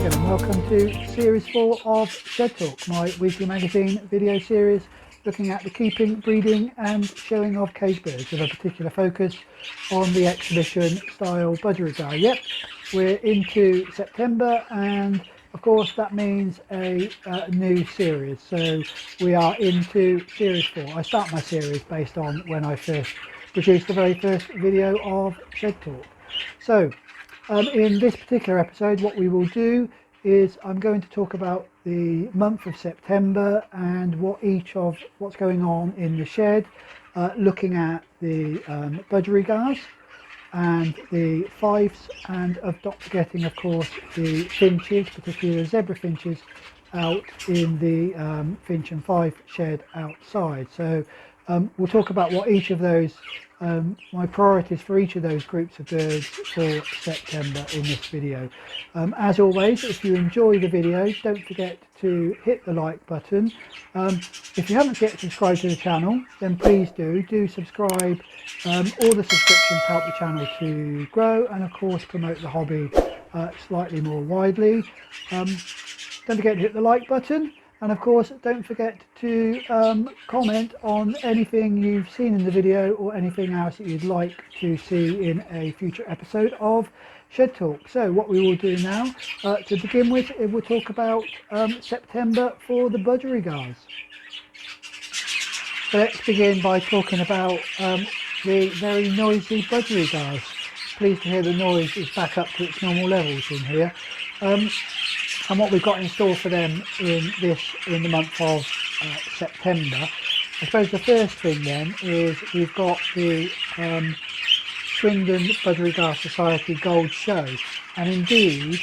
again and welcome to Series 4 of Shed Talk, my weekly magazine video series looking at the keeping, breeding and showing of cage birds with a particular focus on the exhibition style budgerigar. Yep, we're into September and of course that means a new series, so we are into Series 4. I start my series based on when I first produced the very first video of Shed Talk. So in this particular episode what we will do is I'm going to talk about the month of September and what's going on in the shed, looking at the budgerigars and the Fifes, and not forgetting of course the finches, particularly the zebra finches out in the finch and fife shed outside. So we'll talk about what each of those my priorities for each of those groups of birds for September in this video. As always, if you enjoy the video, don't forget to hit the like button. If you haven't yet subscribed to the channel, then please do subscribe. All the subscriptions help the channel to grow and of course promote the hobby slightly more widely. Don't forget to hit the like button. And of course, don't forget to comment on anything you've seen in the video or anything else that you'd like to see in a future episode of Shed Talk. So what we will do now, to begin with, we'll talk about September for the budgerigars. So let's begin by talking about the very noisy budgerigars. Pleased to hear the noise is back up to its normal levels in here. And what we've got in store for them in the month of September. I suppose the first thing then is we've got the Swindon Budgerigar Society Gold Show, and indeed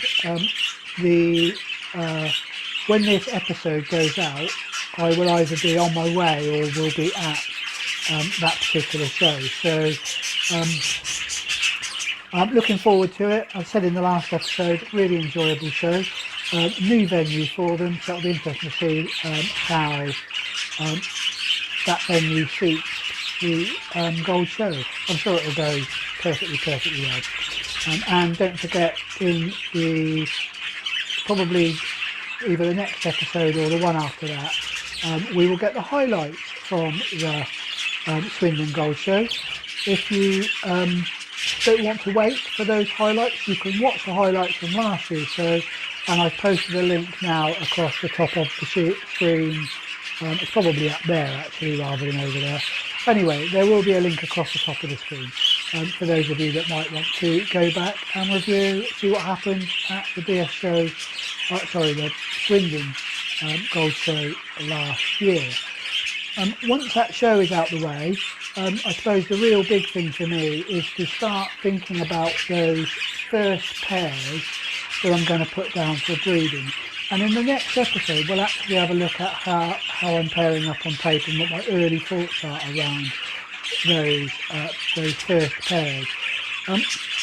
when this episode goes out, I will either be on my way or will be at that particular show. So I'm looking forward to it. I said in the last episode, really enjoyable show. New venue for them, so it'll be interesting to see how that venue suits the gold show. I'm sure it'll go perfectly well. And don't forget, in the probably either the next episode or the one after that, we will get the highlights from the Swindon Gold Show. If you don't want to wait for those highlights, you can watch the highlights from last year's show. And I've posted a link now across the top of the screen. It's probably up there actually rather than over there. Anyway, there will be a link across the top of the screen for those of you that might want to go back and review, see what happened at the BS show, the Swindon Gold Show last year. Once that show is out the way, I suppose the real big thing for me is to start thinking about those first pairs that I'm going to put down for breeding. And in the next episode we'll actually have a look at how I'm pairing up on paper and what my early thoughts are around those first pairs.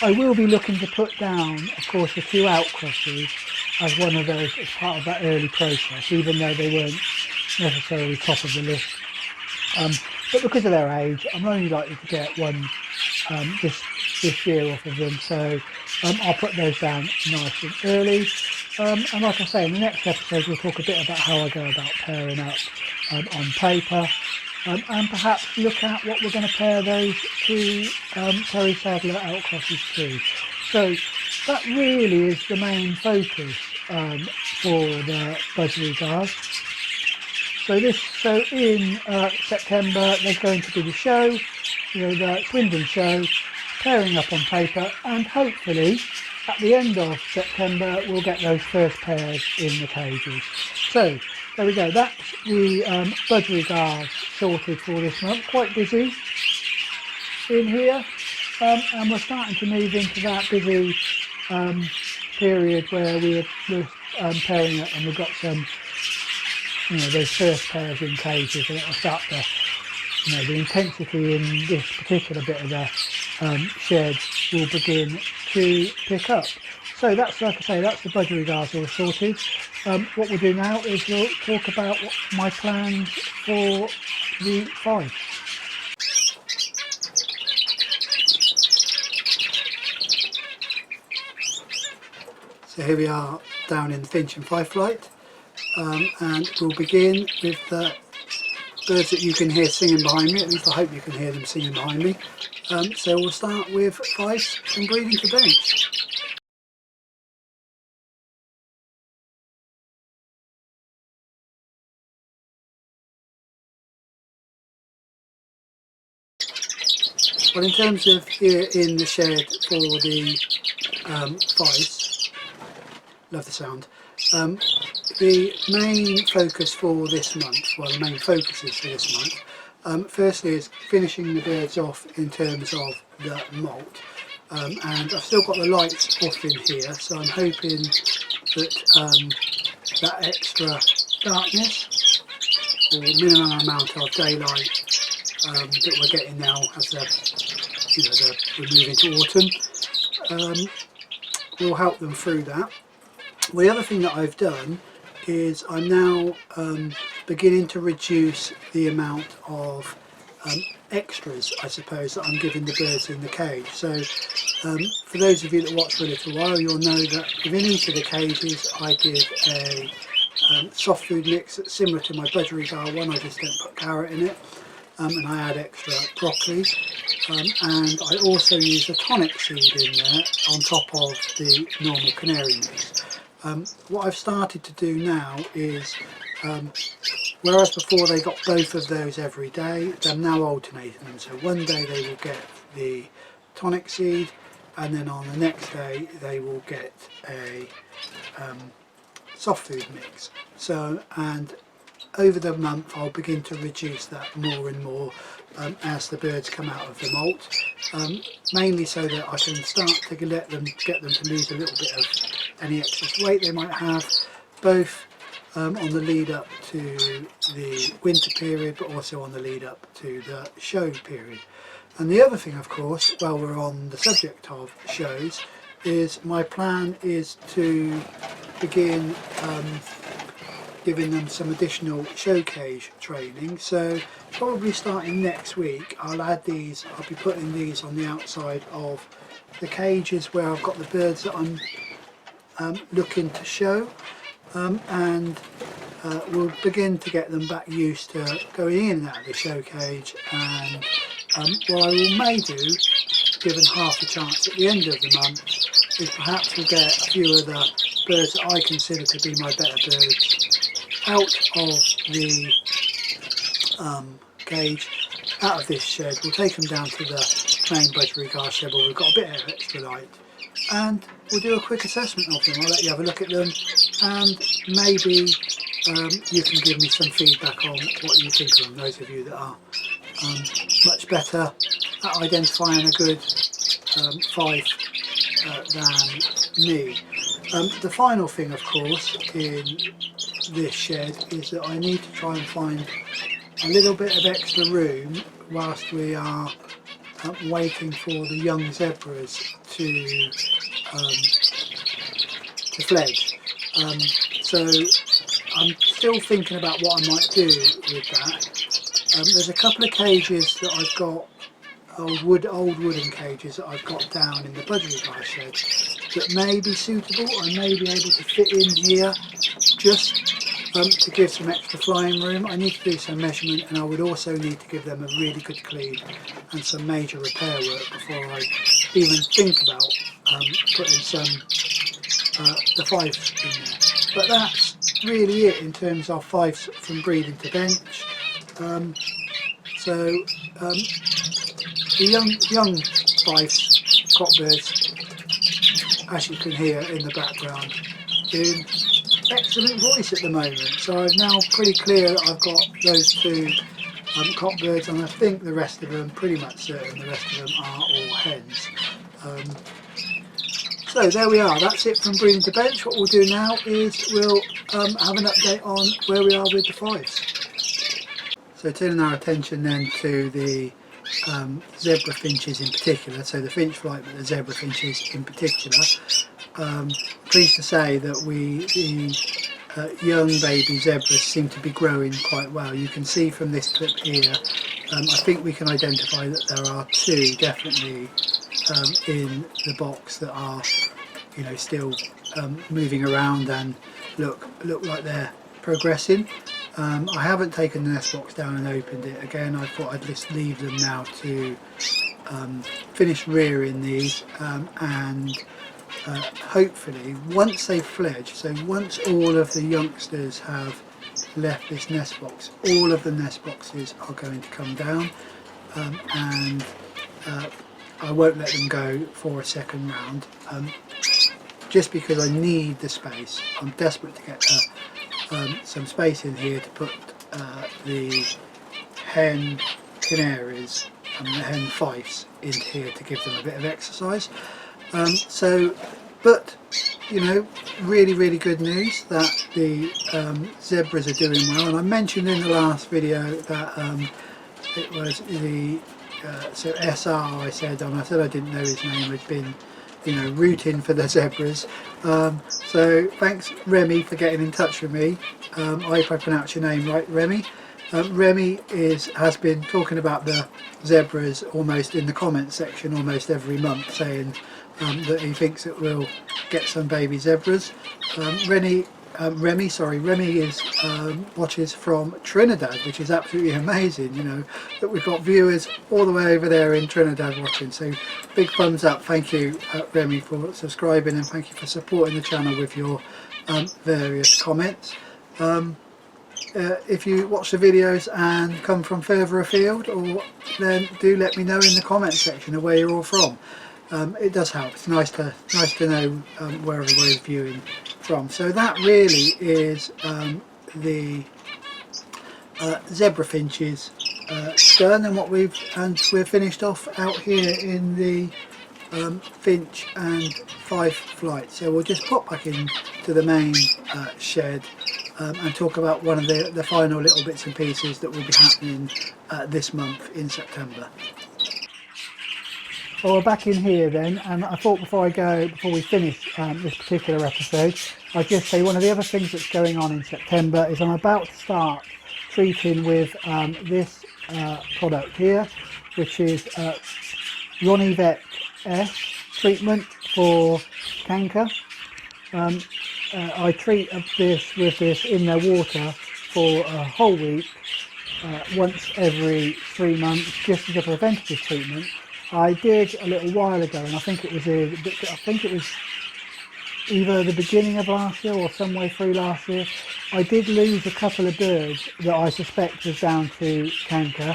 I will be looking to put down, of course, the two outcrosses as one of those as part of that early process, even though they weren't necessarily top of the list. But because of their age, I'm only likely to get one this year off of them, so I'll put those down nice and early. And like I say, in the next episode we'll talk a bit about how I go about pairing up on paper, and perhaps look at what we're going to pair those two Terry Sadler outcrosses to. So that really is the main focus for the budgerigars. So in September there's going to be the show, the Swindon show, pairing up on paper, and hopefully at the end of September we'll get those first pairs in the cages. So there we go, that's the budgerigars sorted for this month. Quite busy in here, and we're starting to move into that busy period where we're pairing up, and we've got some those first pairs in cages, and it'll start the intensity in this particular bit of the shed will begin to pick up. So that's, like I say, that's the budgerigars all sorted. What we'll do now is we'll talk about my plans for the Fifes. So here we are down in the finch and fife flight, and we'll begin with the birds that you can hear singing behind me. At least I hope you can hear them singing behind me. So we'll start with Fifes from breeding to bench. Well, in terms of here in the shed for the Fifes, love the sound, the main focus for this month, well the main focuses for this month, firstly is finishing the birds off in terms of the moult, and I've still got the lights off in here, so I'm hoping that that extra darkness or minimum amount of daylight that we're getting now as we're moving to autumn will help them through that. The other thing that I've done is I'm now beginning to reduce the amount of extras, I suppose, that I'm giving the birds in the cage. So for those of you that watch for a little while, you'll know that within each of the cages I give a soft food mix that's similar to my budgerigar one. I just don't put carrot in it, and I add extra broccoli, and I also use a tonic seed in there on top of the normal canary mix. What I've started to do now is, whereas before they got both of those every day, I'm now alternating them. So one day they will get the tonic seed, and then on the next day they will get a soft food mix. So, and over the month I'll begin to reduce that more and more as the birds come out of the moult, mainly so that I can start to get them to lose a little bit of any excess weight they might have, both on the lead up to the winter period, but also on the lead up to the show period. And the other thing, of course, while we're on the subject of shows, is my plan is to begin giving them some additional show cage training. So probably starting next week I'll be putting these on the outside of the cages where I've got the birds that I'm looking to show, and we'll begin to get them back used to going in and out of the show cage. And what I may do, given half a chance at the end of the month, is perhaps we'll get a few of the birds that I consider to be my better birds out of the cage, out of this shed. We'll take them down to the main budgerigar shed where we've got a bit of extra light, and we'll do a quick assessment of them. I'll let you have a look at them, and maybe you can give me some feedback on what you think of them, those of you that are much better at identifying a good Fife than me. The final thing, of course, in this shed is that I need to try and find a little bit of extra room whilst we are waiting for the young zebras to fledge. So I'm still thinking about what I might do with that. There's a couple of cages that I've got, old wooden cages that I've got down in the budgerigar shed that may be suitable. I may be able to fit in here just to give some extra flying room. I need to do some measurement, and I would also need to give them a really good clean and some major repair work before I even think about putting some the Fifes in there. But that's really it in terms of Fifes from breeding to bench. So the young Fifes, cockbirds, as you can hear in the background, doing excellent voice at the moment. So I'm now pretty clear that I've got those two cockbirds, and I think the rest of them, pretty much certain the rest of them are all hens. So there we are, that's it from breeding to bench. What we'll do now is we'll have an update on where we are with the Fifes. So turning our attention then to the zebra finches in particular, so the finch flight but the zebra finches in particular. Pleased to say that the young baby zebras seem to be growing quite well. You can see from this clip here, I think we can identify that there are two definitely in the box that are you know, still moving around and look like they're progressing. I haven't taken the nest box down and opened it again. I thought I'd just leave them now to finish rearing these, and hopefully once they fledge, so once all of the youngsters have left this nest box, all of the nest boxes are going to come down, and I won't let them go for a second round, just because I need the space. I'm desperate to get some space in here to put the hen canaries and the hen fifes into here to give them a bit of exercise. But you know, really good news that the zebras are doing well. And I mentioned in the last video that it was the so SR, I said, and I said I didn't know his name, had been, you know, rooting for the zebras. So thanks Remy for getting in touch with me. I hope I pronounced your name right, Remy. Remy has been talking about the zebras almost in the comments section almost every month, saying that he thinks it will get some baby zebras. Remy is watches from Trinidad, which is absolutely amazing, you know, that we've got viewers all the way over there in Trinidad watching. So big thumbs up, thank you Remy for subscribing, and thank you for supporting the channel with your various comments. If you watch the videos and come from further afield, then do let me know in the comment section of where you're all from. It does help. It's nice to know where everybody's viewing from. So that really is the zebra finches done, and we're finished off out here in the finch and fife flight. So we'll just pop back into the main shed and talk about one of the final little bits and pieces that will be happening this month in September. Well, we're back in here then, and I thought before we finish this particular episode, I'd just say one of the other things that's going on in September is I'm about to start treating with this product here, which is Ronnie Vet S treatment for canker. I treat with this in their water for a whole week, once every 3 months, just as a preventative treatment. I did a little while ago, and I think it was either the beginning of last year or some way through last year. I did lose a couple of birds that I suspect was down to canker,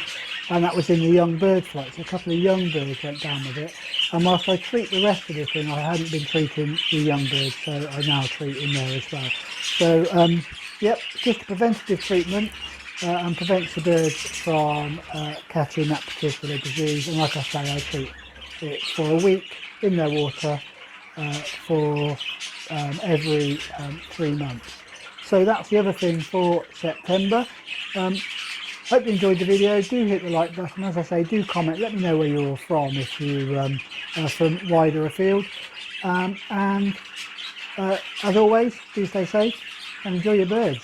and that was in the young bird flight. So a couple of young birds went down with it, and whilst I treat the rest of the thing, I hadn't been treating the young birds, so I now treat in there as well. So yep, just a preventative treatment. And prevents the birds from catching that particular disease. And like I say, I treat it for a week in their water for every 3 months. So that's the other thing for September. Hope you enjoyed the video. Do hit the like button. As I say, do comment. Let me know where you're from if you are from wider afield. And as always, do stay safe and enjoy your birds.